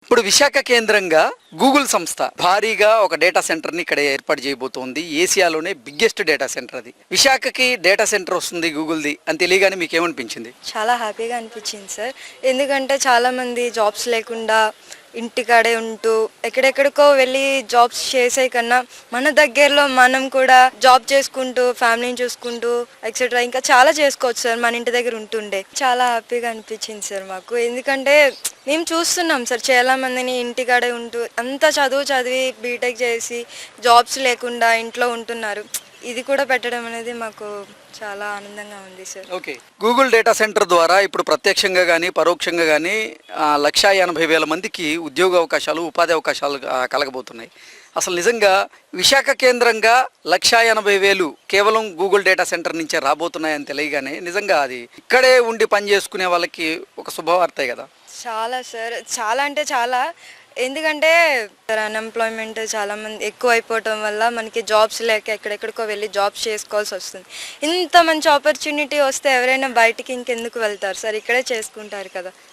ఇప్పుడు విశాఖ కేంద్రంగా గూగుల్ సంస్థ భారీగా ఒక డేటా సెంటర్ ని ఇక్కడ ఏర్పాటు చేయబోతోంది. ఏసియాలోనే బిగ్గెస్ట్ డేటా సెంటర్ అది. విశాఖకి డేటా సెంటర్ వస్తుంది గూగుల్ది అని తెలియగానే మీకు ఏమనిపించింది? చాలా హ్యాపీగా అనిపించింది సార్. ఎందుకంటే చాలామంది జాబ్స్ లేకుండా ఇంటికాడే ఉంటూ ఎక్కడెక్కడికో వెళ్ళి జాబ్స్ చేసే కన్నా మన దగ్గరలో మనం కూడా జాబ్ చేసుకుంటూ ఫ్యామిలీని చూసుకుంటూ ఎక్సెట్రా ఇంకా చాలా చేసుకోవచ్చు సార్ మన ఇంటి దగ్గర ఉంటుండే. చాలా హ్యాపీగా అనిపించింది సార్ మాకు. ఎందుకంటే మేము చూస్తున్నాం సార్ చాలా మందిని ఇంటికాడే ఉంటూ అంత చదివి బీటెక్ చేసి జాబ్స్ లేకుండా ఇంట్లో ఉంటున్నారు. ఇది కూడా పెట్టడం అనేది మాకు చాలా ఆనందంగా ఉంది sir. Okay, Google data centre ద్వారా ఇప్పుడు ప్రత్యక్షంగా కానీ పరోక్షంగా కానీ 1,80,000 మందికి ఉద్యోగ అవకాశాలు, ఉపాధి అవకాశాలు కలగబోతున్నాయి. అసలు నిజంగా విశాఖ కేంద్రంగా 1,80,000 కేవలం గూగుల్ డేటా సెంటర్ నుంచే రాబోతున్నాయని తెలియగానే నిజంగా అది ఇక్కడే ఉండి పని చేసుకునే వాళ్ళకి ఒక శుభవార్తే కదా. చాలా సార్, చాలా అంటే చాలా. ఎందుకంటే అన్ఎంప్లాయ్మెంట్ చాలా మంది ఎక్కువ అయిపోవటం వల్ల మనకి జాబ్స్ లేక ఎక్కడెక్కడికో వెళ్ళి జాబ్స్ చేసుకోవాల్సి వస్తుంది. ఇంత మంచి ఆపర్చునిటీ వస్తే ఎవరైనా బయటికి ఇంకెందుకు వెళ్తారు సార్, ఇక్కడే చేసుకుంటారు కదా.